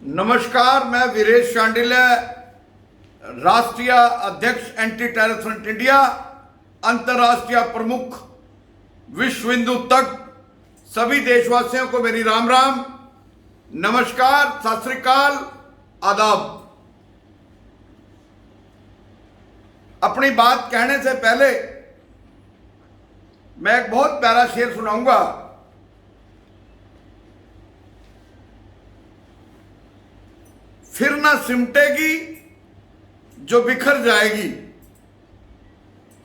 नमस्कार, मैं वीरेश शांडिल्य, राष्ट्रीय अध्यक्ष एंटी टेरर फ्रंट इंडिया, अंतर्राष्ट्रीय प्रमुख विश्व हिंदू तक सभी देशवासियों को मेरी राम राम, नमस्कार, सत श्री अकाल, आदाब। अपनी बात कहने से पहले मैं एक बहुत प्यारा शेर सुनाऊंगा। फिर ना सिमटेगी जो बिखर जाएगी,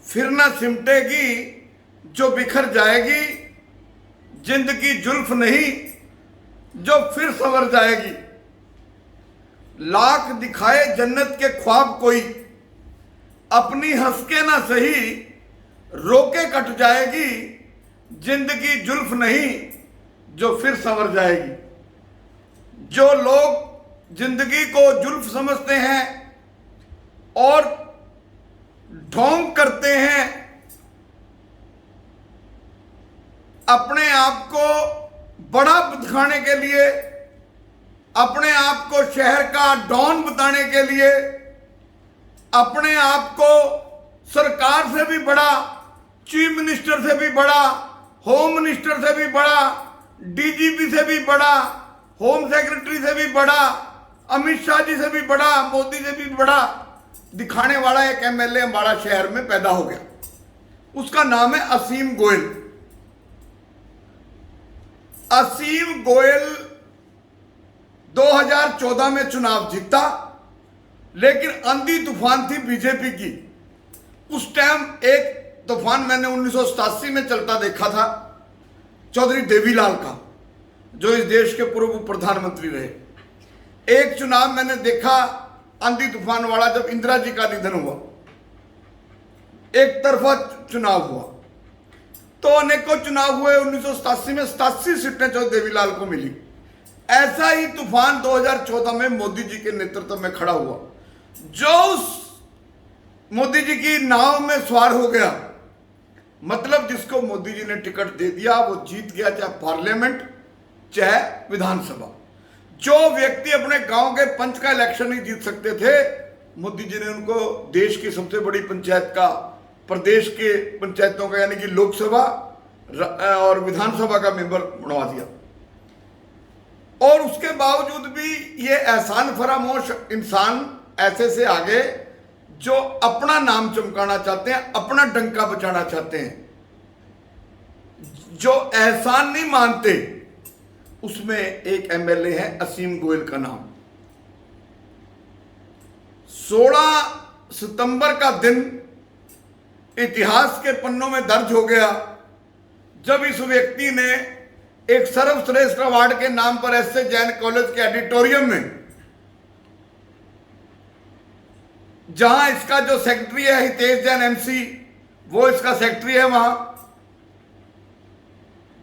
फिर ना सिमटेगी जो बिखर जाएगी, जिंदगी जुल्फ नहीं जो फिर संवर जाएगी। लाख दिखाए जन्नत के ख्वाब कोई, अपनी हंस के ना सही रोके कट जाएगी, जिंदगी जुल्फ नहीं जो फिर संवर जाएगी। जो लोग जिंदगी को जुल्फ समझते हैं और ढोंग करते हैं, अपने आप को बड़ा दिखाने के लिए, अपने आप को शहर का डॉन बताने के लिए, अपने आप को सरकार से भी बड़ा, चीफ मिनिस्टर से भी बड़ा, होम मिनिस्टर से भी बड़ा, डीजीपी से भी बड़ा, होम सेक्रेटरी से भी बड़ा, अमित शाह जी से भी बड़ा, मोदी से भी बड़ा दिखाने वाला एक एमएलए अम्बाड़ा शहर में पैदा हो गया। उसका नाम है असीम गोयल। असीम गोयल 2014 में चुनाव जीता, लेकिन आंधी तूफान थी बीजेपी की। उस टाइम एक तूफान मैंने 1987 में चलता देखा था, चौधरी देवीलाल का, जो इस देश के पूर्व प्रधानमंत्री रहे। एक चुनाव मैंने देखा आंधी तूफान वाला, जब इंदिरा जी का निधन हुआ, एक तरफा चुनाव हुआ। तो अनेकों चुनाव हुए। 1987 में 87 सीटें चौधरी देवीलाल को मिली। ऐसा ही तूफान 2014 में मोदी जी के नेतृत्व में खड़ा हुआ। जो उस मोदी जी की नाव में सवार हो गया, मतलब जिसको मोदी जी ने टिकट दे दिया, वो जीत गया, चाहे पार्लियामेंट चाहे विधानसभा। जो व्यक्ति अपने गांव के पंच का इलेक्शन नहीं जीत सकते थे, मोदी जी ने उनको देश की सबसे बड़ी पंचायत का, प्रदेश के पंचायतों का, यानी कि लोकसभा और विधानसभा का मेंबर बनवा दिया। और उसके बावजूद भी ये एहसान फरामोश इंसान ऐसे से आगे, जो अपना नाम चमकाना चाहते हैं, अपना डंका बचाना चाहते हैं, जो एहसान नहीं मानते। उसमें एक एमएलए है असीम गोयल का नाम। 16 सितंबर का दिन इतिहास के पन्नों में दर्ज हो गया, जब इस व्यक्ति ने एक सर्वश्रेष्ठ अवार्ड के नाम पर एसए जैन कॉलेज के ऑडिटोरियम में, जहां इसका जो सेक्रेटरी है हितेश जैन एमसी, वो इसका सेक्रेटरी है,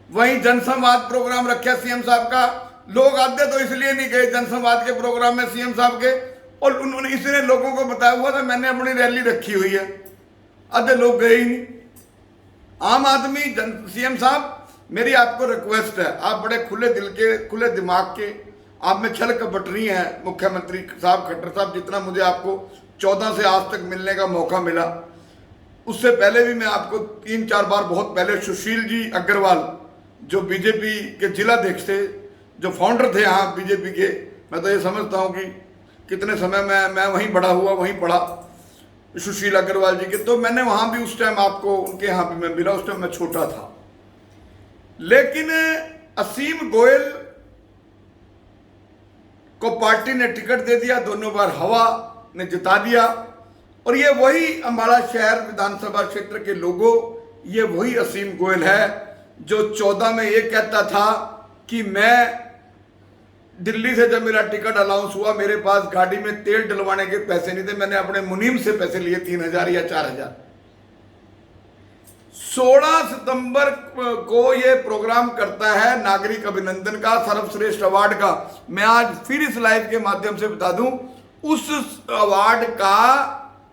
वहीं जनसंवाद प्रोग्राम रखा सीएम साहब का। लोग आते तो इसलिए नहीं गए जनसंवाद के प्रोग्राम में सीएम साहब के, और उन्होंने इसने लोगों को बताया हुआ था मैंने अपनी रैली रखी हुई है, आधे लोग गए ही नहीं। आम आदमी सीएम साहब, मेरी आपको रिक्वेस्ट है, आप बड़े खुले दिल के, खुले दिमाग के, आप में छल कपटरी हैं मुख्यमंत्री साहब, खट्टर साहब, जितना मुझे आपको 14 से आज तक मिलने का मौका मिला, उससे पहले भी मैं आपको 3-4 बार, बहुत पहले सुशील जी अग्रवाल, जो बीजेपी के जिलाध्यक्ष थे, जो फाउंडर थे यहाँ बीजेपी के, मैं तो ये समझता हूँ कि कितने समय में मैं वहीं बड़ा हुआ, वहीं पढ़ा सुशील अग्रवाल जी के, तो मैंने वहाँ भी उस टाइम आपको उनके यहाँ भी मैं मिला, उस टाइम मैं छोटा था। लेकिन असीम गोयल को पार्टी ने टिकट दे दिया, दोनों बार हवा ने जिता दिया। और ये वही अम्बाड़ा शहर विधानसभा क्षेत्र के लोगों, ये वही असीम गोयल है जो 14 में ये कहता था कि मैं दिल्ली से, जब मेरा टिकट अलाउंस हुआ, मेरे पास गाड़ी में तेल डलवाने के पैसे नहीं थे, मैंने अपने मुनीम से पैसे लिए 3000 या 4000। 16 सितंबर को ये प्रोग्राम करता है नागरिक अभिनंदन का, सर्वश्रेष्ठ अवार्ड का। मैं आज फिर इस लाइव के माध्यम से बता दूं, उस अवार्ड का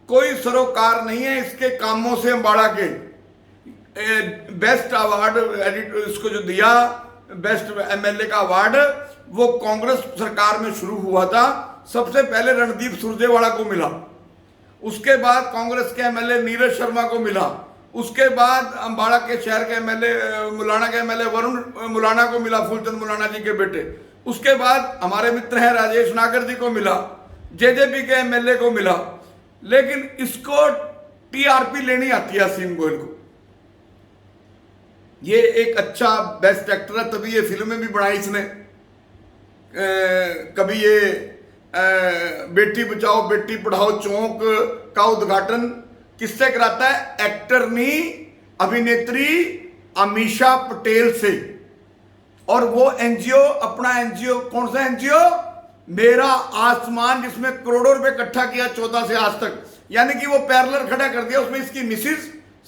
कोई सरोकार नहीं है इसके कामों से। अम्बाड़ा के बेस्ट अवार्ड इसको जो दिया, बेस्ट एमएलए का अवार्ड, वो कांग्रेस सरकार में शुरू हुआ था। सबसे पहले रणदीप सुरजेवाला को मिला, उसके बाद कांग्रेस के एमएलए नीरज शर्मा को मिला, उसके बाद अम्बाड़ा के शहर के एमएलए मुलाना के एमएलए वरुण मुलाना को मिला, फूलचंद मुलाना जी के बेटे। उसके बाद हमारे मित्र हैं राजेश नागर जी को मिला, जेजेपी के एमएलए को मिला। लेकिन इसको टीआरपी लेनी आती है असीम गोयल को। ये एक अच्छा बेस्ट एक्टर है, तभी ये फिल्में भी बनाई इसने। कभी ये बेटी बचाओ बेटी पढ़ाओ चौक का उद्घाटन किससे कराता है? एक्टरनी अभिनेत्री अमीषा पटेल से। और वो एनजीओ, अपना एनजीओ कौन सा एनजीओ? मेरा आसमान, जिसमें करोड़ों रुपए इकट्ठा किया 14 से आज तक। यानी कि वो पैरेलल खड़ा कर दिया, उसमें इसकी मिसिस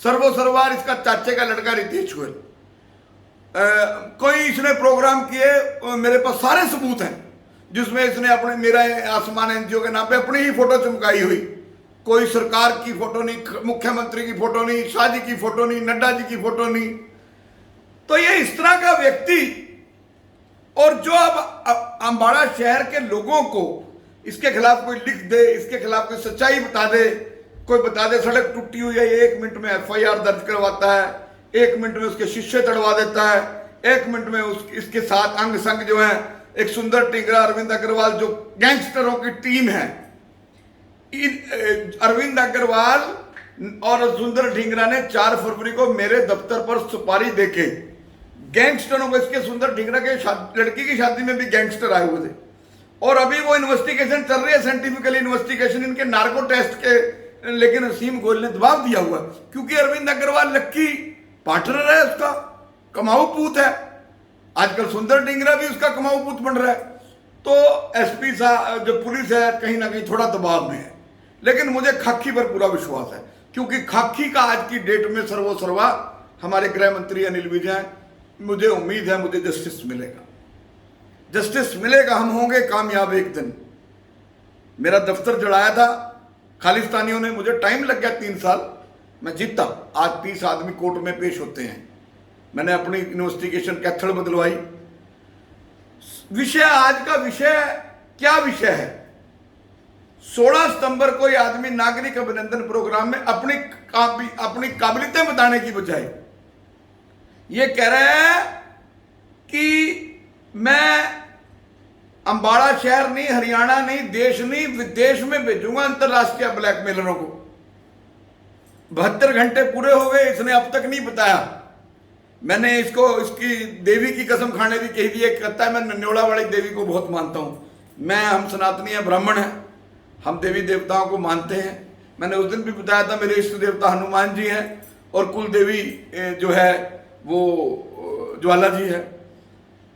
सर्वो सरवार, इसका चाचे का लड़का रितेश गोयल। कोई इसने प्रोग्राम किए, मेरे पास सारे सबूत हैं, जिसमें इसने अपने मेरा आसमान एनजीओ के नाम पे अपनी ही फोटो चमकाई हुई। कोई सरकार की फोटो नहीं, मुख्यमंत्री की फोटो नहीं, शाह जी की फोटो नहीं, नड्डा जी की फोटो नहीं। तो ये इस तरह का व्यक्ति, और जो अब अम्बाड़ा शहर के लोगों को इसके खिलाफ कोई लिख दे, इसके खिलाफ कोई सच्चाई बता दे, कोई बता दे सड़क टूटी हुई है, 1 मिनट में एफआईआर दर्ज करवाता है, 1 मिनट में उसके शीशे तड़वा देता है, 1 मिनट में इसके साथ अंग संग जो है एक सुंदर टिंगरा, अरविंद अग्रवाल, जो गैंगस्टरों की टीम है। अरविंद अग्रवाल और सुंदर ढींगरा ने 4 फरवरी को मेरे दफ्तर पर सुपारी देके गैंगस्टरों को, इसके सुंदर ढींगरा के लड़की की शादी में भी गैंगस्टर आए हुए थे। और अभी वो इन्वेस्टिगेशन चल रही है, साइंटिफिकली इन्वेस्टिगेशन इनके नार्को टेस्ट के। लेकिन असीम गोयल ने दबाव दिया हुआ, क्योंकि अरविंद अग्रवाल लक्की पार्टनर है, उसका कमाऊ पूत है। आजकल सुंदर ढींगरा भी उसका कमाऊ पूत बन रहा है। तो एसपी साहब, जो पुलिस है, कहीं ना कहीं थोड़ा दबाव में है। लेकिन मुझे खाकी पर पूरा विश्वास है, क्योंकि खाकी का आज की डेट में सर्वोसर्वा हमारे गृह मंत्री अनिल विज हैं। मुझे उम्मीद है मुझे जस्टिस मिलेगा, जस्टिस मिलेगा, हम होंगे कामयाब एक दिन। मेरा दफ्तर जलाया था खालिस्तानियों ने, मुझे टाइम लग गया 3 साल, मैं जीता। आज 30 आदमी कोर्ट में पेश होते हैं। मैंने अपनी इन्वेस्टिगेशन कैथल बदलवाई। विषय, आज का विषय क्या विषय है? 16 सितंबर को यह आदमी नागरिक अभिनंदन प्रोग्राम में अपनी काबिलियतें बताने की बजाय ये कह रहा है कि मैं अम्बाड़ा शहर नहीं, हरियाणा नहीं, देश नहीं, विदेश में भेजूंगा अंतरराष्ट्रीय ब्लैकमेलरों को। 72 घंटे पूरे हो गए, इसने अब तक नहीं बताया। मैंने इसको इसकी देवी की कसम खाने की कही दी है। कहता है मैं नन्योड़ा वाली देवी को बहुत मानता हूं। हम सनातनी है, ब्राह्मण है, हम देवी देवताओं को मानते हैं। मैंने उस दिन भी बताया था मेरे इष्ट देवता हनुमान जी हैं और कुल देवी जो है वो ज्वाला जी है।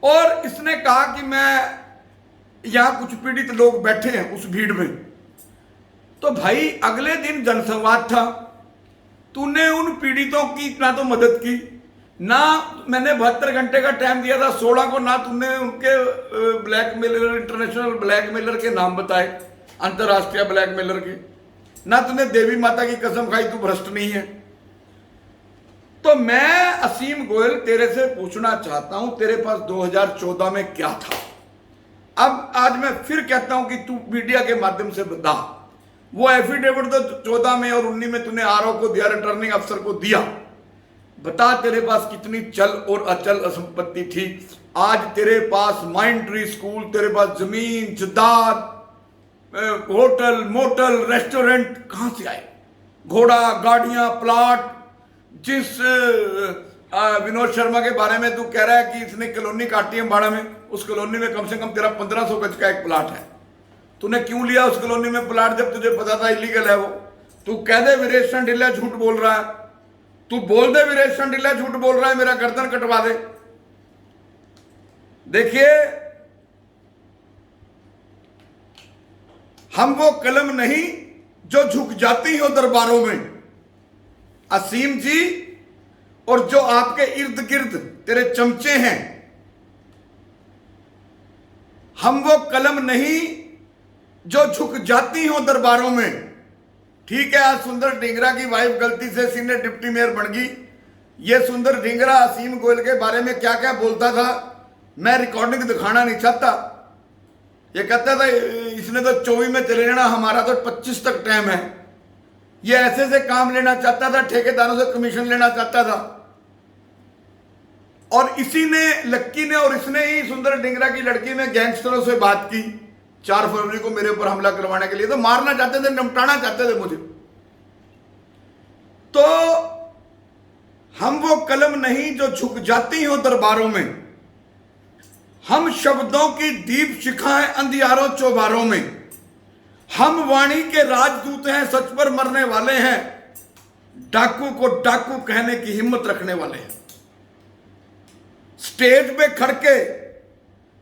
और इसने कहा कि मैं, यहां कुछ पीड़ित लोग बैठे हैं उस भीड़ में। तो भाई अगले दिन जनसंवाद था, तूने उन पीड़ितों की ना तो मदद की, ना मैंने 72 घंटे का टाइम दिया था 16 को, ना तुमने उनके ब्लैकमेलर, इंटरनेशनल ब्लैकमेलर के नाम बताए, अंतरराष्ट्रीय ब्लैकमेलर के, ना तुमने देवी माता की कसम खाई, तू भ्रष्ट नहीं है। तो मैं असीम गोयल तेरे से पूछना चाहता हूं, तेरे पास 2014 में क्या था? अब आज मैं फिर कहता हूं कि तू मीडिया के माध्यम से बता। वो एफिडेविट तो 14 में और 19 में तूने आरओ को दिया, रिटर्निंग अफसर को दिया। बता तेरे पास कितनी चल और अचल संपत्ति थी। आज तेरे पास माइंड ट्री स्कूल, तेरे पास जमीन जायदाद, होटल मोटल रेस्टोरेंट कहां से आए? घोड़ा, गाड़ियां, प्लाट। जिस विनोद शर्मा के बारे में तू कह रहा है कि इसने कॉलोनी काटी है अम्बाड़ा में, उस कॉलोनी में कम से कम तेरा 1500 गज का एक प्लाट है। तूने क्यों लिया उस कॉलोनी में प्लाट जब तुझे पता था इलीगल है वो? तू कह दे वीरेश चंडिला झूठ बोल रहा है, तू बोल दे वीरेश चंडिला झूठ बोल रहा है, मेरा गर्दन कटवा दे। देखिए, हम वो कलम नहीं जो झुक जाती हो दरबारों में, असीम जी, और जो आपके इर्द गिर्द तेरे चमचे हैं, हम वो कलम नहीं जो झुक जाती हो दरबारों में। ठीक है, आज सुंदर ढींगरा की वाइफ गलती से सीनियर डिप्टी मेयर बन गई। ये सुंदर ढींगरा असीम गोयल के बारे में क्या क्या बोलता था, मैं रिकॉर्डिंग दिखाना नहीं चाहता। ये कहता था इसने तो 24 में चले जाना, हमारा तो 25 तक टाइम है। ये ऐसे से काम लेना चाहता था, ठेकेदारों से कमीशन लेना चाहता था। और इसी ने, लक्की ने और इसने ही सुंदर डिंगरा की लड़की में गैंगस्टरों से बात की 4 फरवरी को मेरे ऊपर हमला करवाने के लिए। तो मारना चाहते थे, निपटाना चाहते थे मुझे। तो हम वो कलम नहीं जो झुक जाती हो दरबारों में, हम शब्दों की दीप शिखाएं अंधियारों चौबारों में, हम वाणी के राजदूत हैं, सच पर मरने वाले हैं, डाकू को डाकू कहने की हिम्मत रखने वाले हैं। स्टेज पे खड़के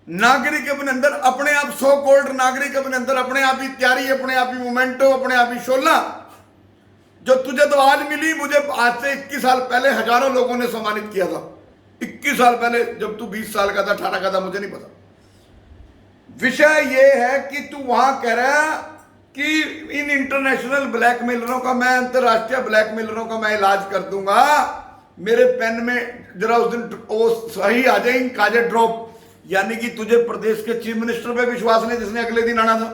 नागरिक अपने अंदर, अपने आप सो कॉल्ड नागरिक अपने अंदर अपने आप ही तैयारी, अपने आप ही मोमेंटो, अपने आप ही शोला, जो तुझे तो आज मिली, मुझे आज से 21 साल पहले हजारों लोगों ने सम्मानित किया था। 21 साल पहले, जब तू 20 साल का था, 18 का था, मुझे नहीं पता। विषय यह है कि तू वहां कह रहा है कि इन इंटरनेशनल ब्लैकमेलरों का, मैं अंतरराष्ट्रीय ब्लैकमेलरों का मैं इलाज कर दूंगा। मेरे पेन में जरा उस दिन वो सही आ जाए, काजे ड्रॉप, यानी कि तुझे प्रदेश के चीफ मिनिस्टर पे विश्वास नहीं जिसने अगले दिन आना था,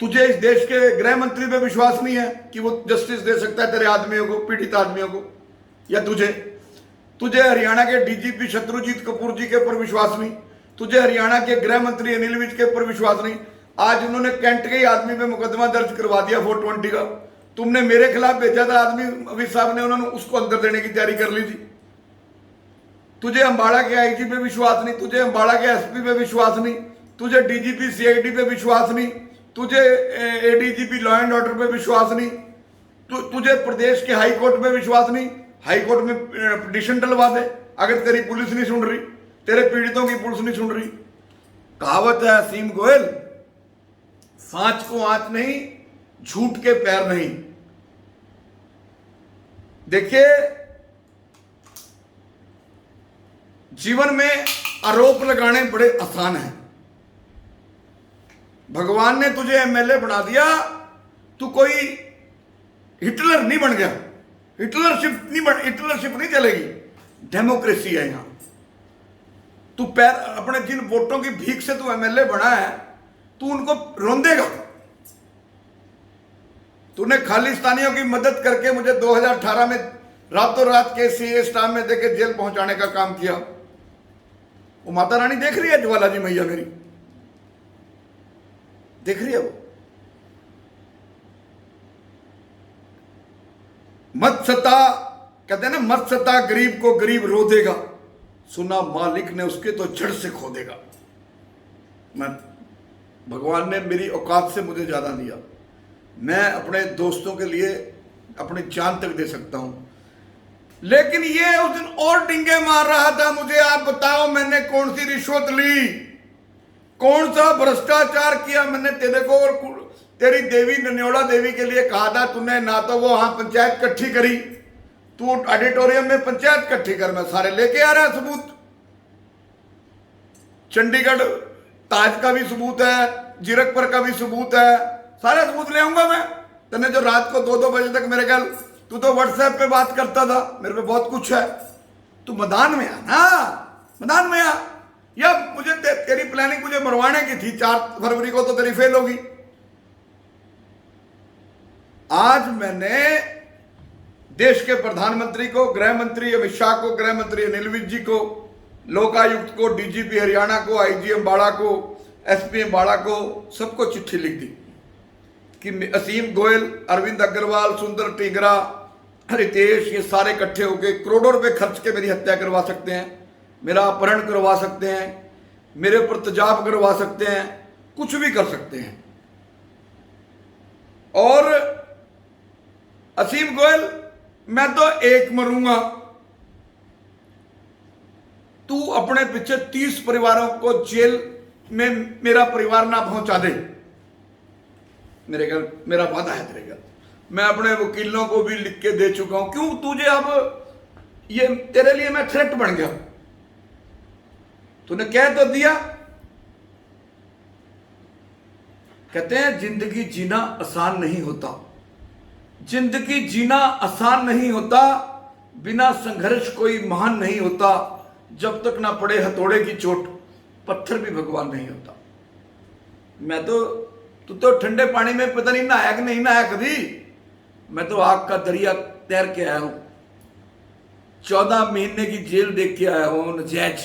तुझे इस देश के गृह मंत्री पे विश्वास नहीं है कि वो जस्टिस दे सकता है तेरे आदमियों को, पीड़ित आदमियों को, या तुझे हरियाणा के डीजीपी शत्रुजीत कपूर जी के ऊपर विश्वास नहीं, तुझे हरियाणा के गृह मंत्री अनिल विज के ऊपर विश्वास नहीं। आज उन्होंने कैंट के ही आदमी पे मुकदमा दर्ज करवा दिया 420 का। तुमने मेरे खिलाफ भेजा था आदमी, अमित साहब ने, उन्होंने उसको अंदर देने की तैयारी कर ली थी। तुझे अंबाला के आईजी पे विश्वास नहीं, तुझे अंबाला के एसपी पे विश्वास नहीं, तुझे डीजीपी सीआईडी पे विश्वास नहीं, तुझे एडीजीपी लॉ एंड ऑर्डर पे विश्वास नहीं, तुझे प्रदेश के हाई कोर्ट में विश्वास नहीं। हाई कोर्ट में पिटीशन डलवा दे अगर तेरी पुलिस नहीं सुन रही, तेरे पीड़ितों की पुलिस नहीं सुन रही। कहावत है असीम गोयल, सांच को आंच नहीं, झूठ के पैर नहीं। देखिए, जीवन में आरोप लगाने बड़े आसान हैं। भगवान ने तुझे एमएलए बना दिया, तू कोई हिटलर नहीं बन गया। हिटलरशिप नहीं चलेगी, डेमोक्रेसी है यहां। तू पैर अपने जिन वोटों की भीख से तू एमएलए बना है, तू उनको रोंदेगा। तूने खालिस्तानियों की मदद करके मुझे 2018 में रातों रात के सीए स्टाफ में देके जेल पहुंचाने का काम किया। वो माता रानी देख रही है, ज्वाला जी मैया मेरी देख रही है। वो मत सता, कहते हैं ना, मत सता गरीब को गरीब रो देगा, सुना मालिक ने उसके तो जड़ से खो देगा। भगवान ने मेरी औकात से मुझे ज्यादा दिया। मैं अपने दोस्तों के लिए अपनी जान तक दे सकता हूं, लेकिन ये उस दिन और डिंगे मार रहा था मुझे। आप बताओ मैंने कौन सी रिश्वत ली, कौन सा भ्रष्टाचार किया मैंने तेरे को? और तेरी देवी नन्योड़ा देवी के लिए कहा था तूने, ना तो वो वहां पंचायत इकट्ठी करी, तू ऑडिटोरियम में पंचायत इकट्ठी कर, मैं सारे लेके आ रहा सबूत। चंडीगढ़ ताज का भी सबूत है, जीरकपुर का भी सबूत है, सारे सबूत ले आऊंगा मैं। तूने जो रात को 2-2 बजे तक मेरे ख्याल तू तो व्हाट्सएप पे बात करता था, मेरे पे बहुत कुछ है। तू मैदान में आ ना, मैदान में आ। या मुझे तेरी प्लानिंग मुझे मरवाने की थी 4 फरवरी को, तो तेरी फेल होगी। आज मैंने देश के प्रधानमंत्री को, गृह मंत्री अमित शाह को, गृह मंत्री अनिल विज जी को, लोकायुक्त को, डीजीपी हरियाणा को, आईजी अंबाला को, एसपी अंबाला को, सबको चिट्ठी लिख दी कि असीम गोयल, अरविंद अग्रवाल, सुंदर टिंगरा, रितेश, ये सारे इकट्ठे होकर करोड़ों रुपए खर्च के मेरी हत्या करवा सकते हैं, मेरा अपहरण करवा सकते हैं, मेरे ऊपर तेजाब करवा सकते हैं, कुछ भी कर सकते हैं। और असीम गोयल, मैं तो एक मरूंगा, तू अपने पीछे 30 परिवारों को जेल में मेरा परिवार ना पहुंचा दे। मेरे घर मेरा वादा है तेरे घर। मैं अपने वकीलों को भी लिख के दे चुका हूं। क्यों तुझे अब ये तेरे लिए मैं थ्रेट बन गया? तूने कह तो दिया। कहते हैं जिंदगी जीना आसान नहीं होता, जिंदगी जीना आसान नहीं होता, बिना संघर्ष कोई महान नहीं होता, जब तक ना पड़े हथौड़े की चोट, पत्थर भी भगवान नहीं होता। मैं तो, तू तो ठंडे पानी में पता नहीं नहाया कि नहीं नहाया कभी। मैं तो आग का दरिया तैर के आया हूं, 14 महीने की जेल देख के आया हूं नजायज।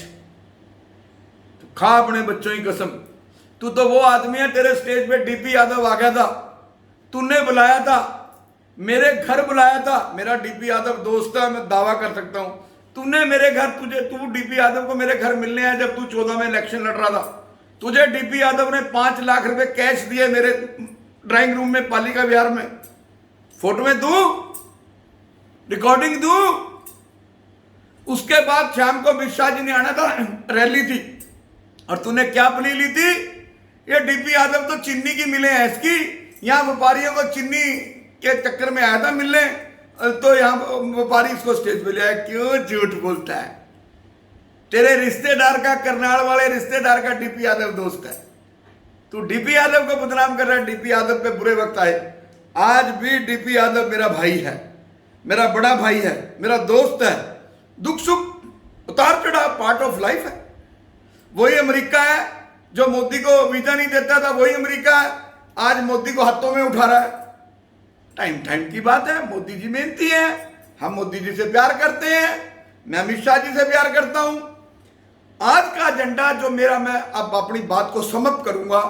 तो खा अपने बच्चों की कसम। तू तो वो आदमी है, तेरे स्टेज पे डीपी यादव आ गया था, तूने बुलाया था, मेरे घर बुलाया था। मेरा डीपी यादव दोस्त है, मैं दावा कर सकता हूं। तूने मेरे घर, तू डीपी यादव को मेरे घर मिलने आया जब तू 14 में इलेक्शन लड़ रहा था। तुझे डीपी यादव ने 5 लाख रुपए कैश दिए मेरे ड्राइंग रूम में पालिका विहार में। फोटो में दूं, रिकॉर्डिंग दूं। उसके बाद शाम को मिश्रा जी ने आना था, रैली थी, और तूने क्या प्ली ली थी? ये डीपी यादव तो चीनी की मिले हैं इसकी, यहां व्यापारियों को चीनी के चक्कर में आया था मिलने, तो यहां व्यापारी इसको स्टेज पे ले आया। क्यों झूठ बोलता है? तेरे रिश्तेदार का, करनाल वाले रिश्तेदार का डीपी यादव दोस्त है। तू डीपी यादव को बदनाम कर रहा है। डीपी यादव पे बुरे वक्त आए। आज भी डीपी यादव मेरा भाई है, मेरा बड़ा भाई है, मेरा दोस्त है। दुख सुख उतार चढ़ाव पार्ट ऑफ लाइफ है। वही अमेरिका है जो मोदी को वीजा नहीं देता था, वही अमेरिका है आज मोदी को हाथों में उठा रहा है। टाइम टाइम की बात है। मोदी जी मेहनती है, हम मोदी जी से प्यार करते हैं, मैं अमित शाह जी से प्यार करता हूं। आज का एजेंडा जो मेरा, मैं अब अपनी बात को समाप्त करूंगा,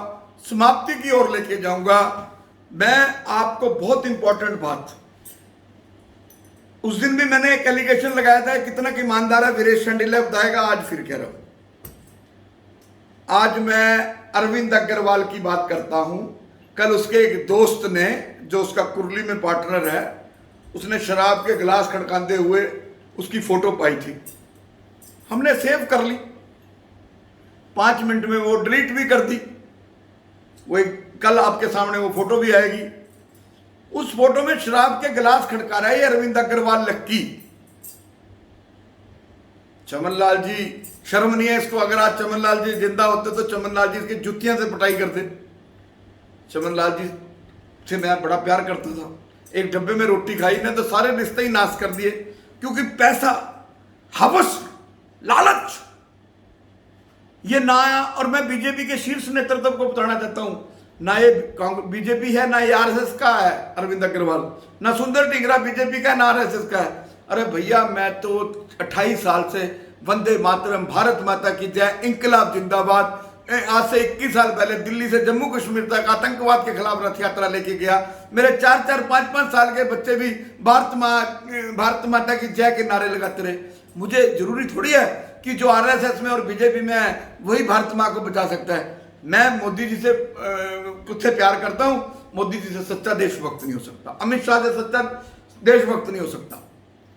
समाप्ति की ओर लेके जाऊंगा। मैं आपको बहुत इंपॉर्टेंट बात, उस दिन भी मैंने एक एलिगेशन लगाया था, कितना कि ईमानदार है वीरेश चंडीला बताएगा, आज फिर कह रहा हूं। आज मैं अरविंद अग्रवाल की बात करता हूं। कल उसके एक दोस्त ने, जो उसका कुरली में पार्टनर है, उसने शराब के गिलास खड़काते हुए उसकी फोटो पाई थी। हमने सेव कर ली, 5 मिनट में वो डिलीट भी कर दी। वो कल आपके सामने वो फोटो भी आएगी। उस फोटो में शराब के गिलास खड़का रहा है अरविंद अग्रवाल लक्की। चमनलाल जी, शर्म नहीं है इसको? अगर आज चमनलाल जी जिंदा होते तो चमनलाल जी इसकी जुतियां से पिटाई करते। चमनलाल जी से मैं बड़ा प्यार करता था। एक डब्बे में रोटी खाई ने तो सारे रिश्ते ही नाश कर दिए, क्योंकि पैसा, हवस, लालच ये ना आया। और मैं बीजेपी के शीर्ष नेतृत्व को बताना चाहता हूं, ना ये बीजेपी है, ना ये आरएसएस का है अरविंद अग्रवाल, ना सुंदर टिंगरा बीजेपी का, ना आरएसएस का है। अरे भैया, मैं तो 28 साल से वंदे मातरम, भारत माता की जय, इंकलाब जिंदाबाद, आज से 21 साल पहले दिल्ली से जम्मू कश्मीर तक आतंकवाद के खिलाफ रथ यात्रा लेके गया। मेरे 4-4, 5-5 साल के बच्चे भी भारत माता की जय के नारे लगाते रहे। मुझे जरूरी थोड़ी है कि जो आरएसएस में और बीजेपी में है वही भारत माँ को बचा सकता है। मैं मोदी जी से खुद से प्यार करता हूं। मोदी जी से सच्चा देशभक्त नहीं हो सकता, अमित शाह से सच्चा देशभक्त नहीं हो सकता।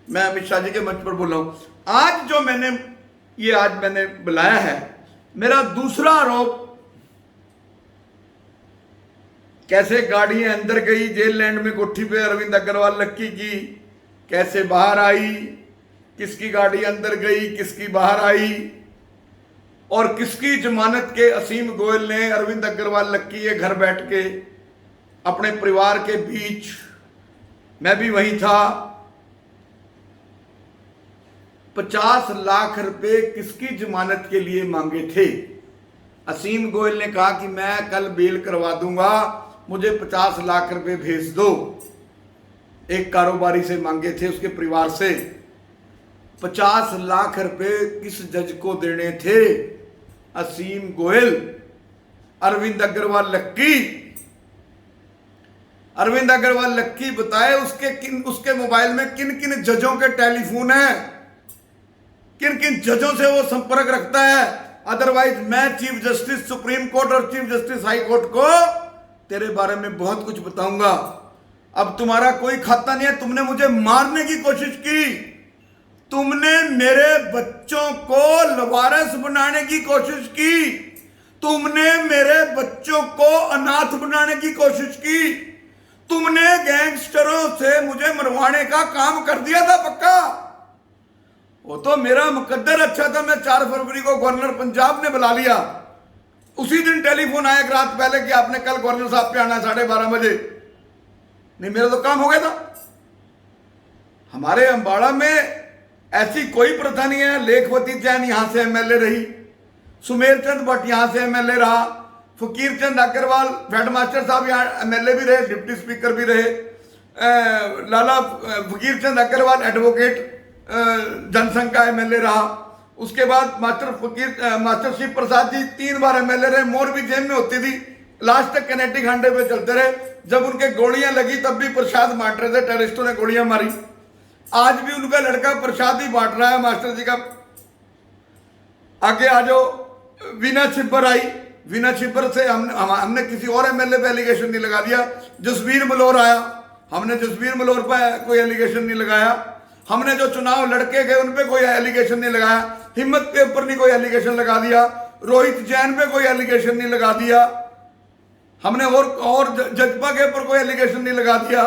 मैं अमित शाह जी के मंच पर बोल रहा हूं। आज जो मैंने बुलाया है, मेरा दूसरा आरोप, कैसे गाड़ियां अंदर गई जेल लैंड में कोठी पे अरविंद अग्रवाल लक्की की, कैसे बाहर आई, किसकी गाड़ी अंदर गई, किसकी बाहर आई, और किसकी जमानत के असीम गोयल ने अरविंद अग्रवाल लक्की के घर बैठ के अपने परिवार के बीच, मैं भी वहीं था, 50 लाख रुपए किसकी जमानत के लिए मांगे थे। असीम गोयल ने कहा कि मैं कल बेल करवा दूंगा, मुझे 50 लाख रुपए भेज दो। एक कारोबारी से मांगे थे, उसके परिवार से। 50 लाख रुपए किस जज को देने थे? असीम गोयल, अरविंद अग्रवाल लक्की। अरविंद अग्रवाल लक्की बताए उसके मोबाइल में किन किन जजों के टेलीफोन हैं, किन किन जजों से वो संपर्क रखता है। अदरवाइज मैं चीफ जस्टिस सुप्रीम कोर्ट और चीफ जस्टिस हाई कोर्ट को तेरे बारे में बहुत कुछ बताऊंगा। अब तुम्हारा कोई खाता नहीं है। तुमने मुझे मारने की कोशिश की, तुमने मेरे बच्चों को लवारिस बनाने की कोशिश की, तुमने मेरे बच्चों को अनाथ बनाने की कोशिश की, तुमने गैंगस्टरों से मुझे मरवाने का काम कर दिया था पक्का। वो तो मेरा मुकद्दर अच्छा था। मैं 4 फरवरी को गवर्नर पंजाब ने बुला लिया। उसी दिन टेलीफोन आया एक रात पहले कि आपने कल गवर्नर साहब पे आना 12:30 बजे। नहीं, मेरा तो काम हो गया था। हमारे अंबाड़ा में ऐसी कोई प्रथा नहीं है। लेखवती जैन यहां से एमएलए रही, सुमेर चंद भट्ट यहां से एमएलए रहा, फकीर चंद अग्रवाल हेडमास्टर साहब यहाँ एमएलए भी रहे, डिप्टी स्पीकर भी रहे, लाला फकीर चंद अग्रवाल एडवोकेट जनसंघ का एमएलए रहा। उसके बाद मास्टर शिव प्रसाद जी 3 बार एमएलए रहे। मोरबी जेल में होती थी, लास्ट तक कनेक्टिक हांडे पे चलते रहे। जब उनके गोलियां लगी तब भी प्रसाद बांट रहे थे, टेररिस्टों ने गोलियां मारी। आज भी उनका लड़का प्रसाद ही बांट रहा है मास्टर जी का। आगे आ जाओ, वीना छिब्बर आई। वीना छिब्बर से हमने किसी और एमएलए पे एलिगेशन नहीं लगा दिया। जसवीर मलोर आया, हमने जसवीर मलोर पर कोई एलिगेशन नहीं लगाया। हमने जो चुनाव लड़के गए उन पे कोई एलिगेशन नहीं लगाया। हिम्मत के ऊपर नहीं कोई एलिगेशन लगा दिया। रोहित जैन पे कोई एलिगेशन नहीं लगा दिया हमने, और जजपा के ऊपर कोई एलिगेशन नहीं लगा दिया।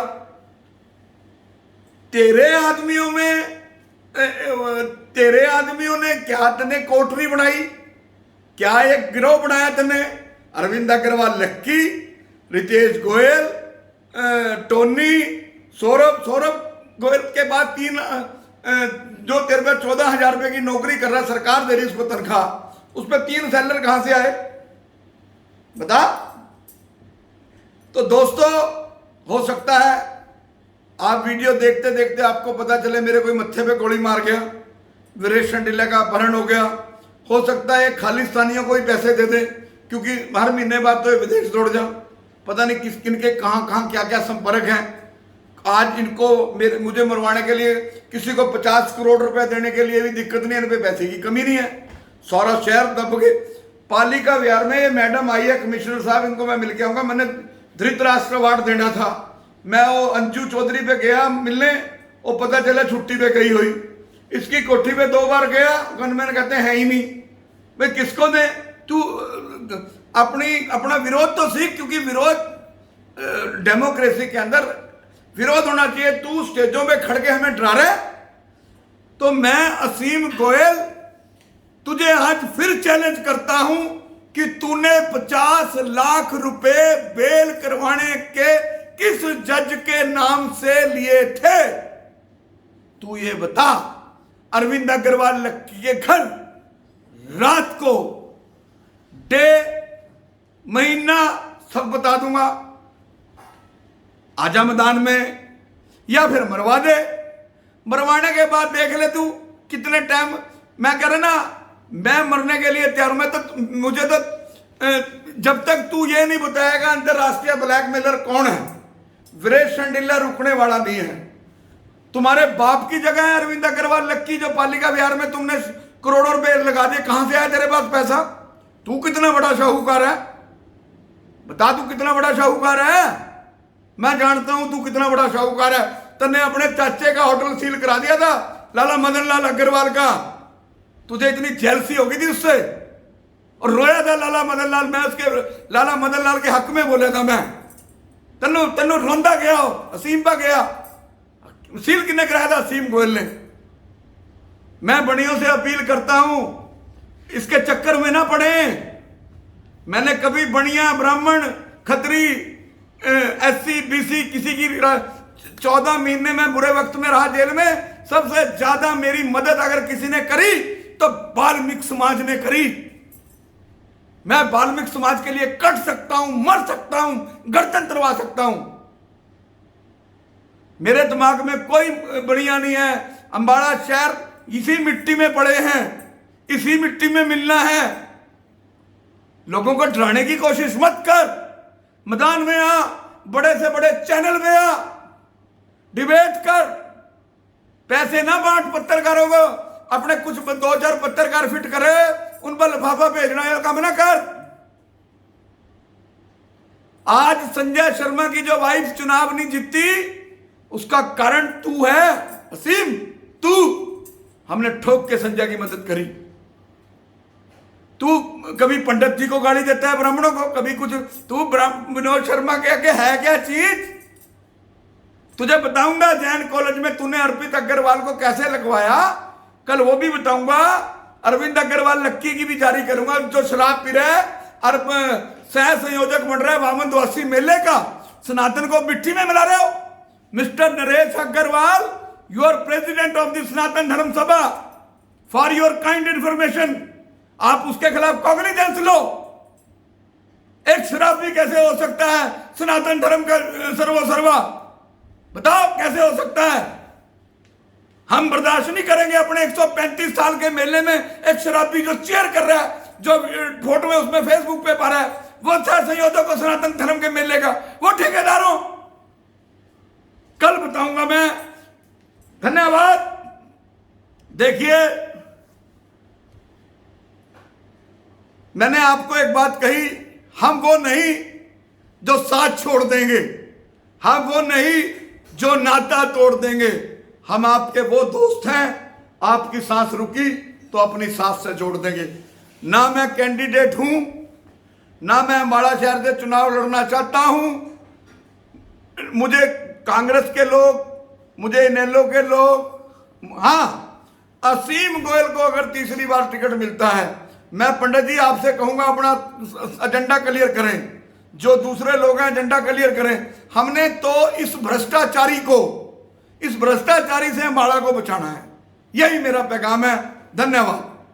तेरे आदमियों ने क्या तने कोठरी बनाई, क्या एक गिरोह बनाया तने? अरविंद अग्रवाल लक्की, रितेश गोयल, टोनी, सौरभ गोयल के बाद 3 जो तेरे पे 14,000 रुपए की नौकरी कर रहा, सरकार दे रही उसको तनख्वाह, उस पर 3 सेलर कहां से आए बता? तो दोस्तों, हो सकता है आप वीडियो देखते देखते आपको पता चले मेरे कोई मत्थे पे गोली मार गया, वीरेश शंडिला का अपहरण हो गया। हो सकता है खालिस्तानियों को ही पैसे दे दे, क्योंकि हर महीने बाद तो विदेश दौड़ जाओ। पता नहीं किस किनके कहां क्या क्या संपर्क हैं। आज इनको मुझे मरवाने के लिए किसी को 50 करोड़ रुपए देने के लिए भी दिक्कत नहीं है, इन पे पैसे की कमी नहीं है। सारा शहर दब गए। पालिका विहार में ये मैडम आई है, कमिश्नर साहब, इनको मैं मिल के आऊंगा। मैंने धृतराष्ट्र अवार्ड देना था, मैं वो अंजू चौधरी पे गया मिलने, वो पता चला छुट्टी पे गई हुई। इसकी कोठी पे 2 बार गया, गनमैन कहते हैं ही नहीं। भाई किसको दे तू? अपना विरोध तो सीख, क्योंकि विरोध डेमोक्रेसी के अंदर विरोध होना चाहिए। तू स्टेजों पे खड़ के हमें डरा रहा है। तो मैं असीम गोयल तुझे आज फिर चैलेंज करता हूं कि तूने 50 लाख रुपए बेल करवाने के किस जज के नाम से लिए थे? तू ये बता। अरविंद अग्रवाल लक्की के घर रात को, डे, महीना सब बता दूंगा। आजा मैदान में, या फिर मरवा दे। मरवाने के बाद देख ले तू कितने टाइम। मैं कह रहा ना, मैं मरने के लिए तैयार हूं। मैं तो, मुझे तो जब तक तू ये नहीं बताएगा अंतरराष्ट्रीय ब्लैकमेलर कौन है, वीरेश शंडिला रुकने वाला नहीं है। तुम्हारे बाप की जगह है अरविंद अग्रवाल लक्की, जो पालिका विहार में तुमने करोड़ों रुपए लगा दिए। कहां से आया तेरे पास पैसा? तू कितना बड़ा शाहूकार है बता, तू कितना बड़ा शाहूकार है? मैं जानता हूं तू कितना बड़ा शाहूकार है। तन्ने अपने चाचे का होटल सील करा दिया था, लाला मदन लाल अग्रवाल का। तुझे इतनी जेलसी हो गई थी उससे, और रोया था लाला मदन लाल। मैं उसके लाला मदन लाल के हक में बोला था। मैं तन्नू रोंदा गया हो, असीम पा गया। सील किसने कराया था? असीम गोयल ने। मैं बड़ियों से अपील करता हूं, इसके चक्कर में ना पड़े। मैंने कभी बनिया, ब्राह्मण, खत्री, एससी, बीसी किसी की 14 महीने में बुरे वक्त में रहा जेल में। सबसे ज्यादा मेरी मदद अगर किसी ने करी तो वाल्मीकि समाज ने करी। मैं वाल्मीकि समाज के लिए कट सकता हूं, मर सकता हूं, गर्दन तुड़वा सकता हूं। मेरे दिमाग में कोई बढ़िया नहीं है। अंबाला शहर इसी मिट्टी में पड़े हैं, इसी मिट्टी में मिलना है। लोगों को डराने की कोशिश मत कर। मैदान में आ, बड़े से बड़े चैनल में आ, डिबेट कर। पैसे ना बांट पत्रकारों को। अपने कुछ 2-4 पत्रकार फिट करे, उन पर लिफाफा भेजना, यह काम ना कर। आज संजय शर्मा की जो वाइफ चुनाव नहीं जीती, उसका कारण तू है असीम, तू। हमने ठोक के संजय की मदद करी। तू कभी पंडित जी को गाली देता है, ब्राह्मणों को, कभी कुछ। तू विनोद शर्मा के आगे है क्या चीज? तुझे बताऊंगा जैन कॉलेज में तूने अर्पित अग्रवाल को कैसे लगवाया, कल वो भी बताऊंगा। अरविंद अग्रवाल लक्की की भी जारी करूंगा, जो शराब पी रहा है और सह संयोजक बन रहा है वामन द्वासी मेले का। सनातन को मिट्टी में मिला रहे हो। Mister Naresh Agarwal, you are president of the Sanatan Dharma Sabha, for your kind information. आप उसके खिलाफ कॉग्निजेंस लो। एक शराबी कैसे हो सकता है सनातन धर्म का सर्वसर्वा? बताओ कैसे हो सकता है? हम बर्दाश्त नहीं करेंगे अपने 135 साल के मेले में एक शराबी जो चेयर कर रहा है, जो फोटो है उसमें फेसबुक पे पा रहा है, वो सह संयोजक को सनातन धर्म के मेले का, वो ठेकेदारों, कल बताऊंगा मैं। धन्यवाद। देखिए, मैंने आपको एक बात कही, हम वो नहीं जो साथ छोड़ देंगे, हम वो नहीं जो नाता तोड़ देंगे। हम आपके वो दोस्त हैं, आपकी सांस रुकी तो अपनी सांस से जोड़ देंगे। ना मैं कैंडिडेट हूं, ना मैं अम्बाड़ा शहर से चुनाव लड़ना चाहता हूं। मुझे कांग्रेस के लोग, मुझे इनेलो के लोग, हाँ असीम गोयल को अगर तीसरी बार टिकट मिलता है, मैं पंडित जी आपसे कहूंगा अपना एजेंडा क्लियर करें, जो दूसरे लोग हैं एजेंडा क्लियर करें। हमने तो इस भ्रष्टाचारी को, इस भ्रष्टाचारी से अम्बाड़ा को बचाना है। यही मेरा पैगाम है। धन्यवाद।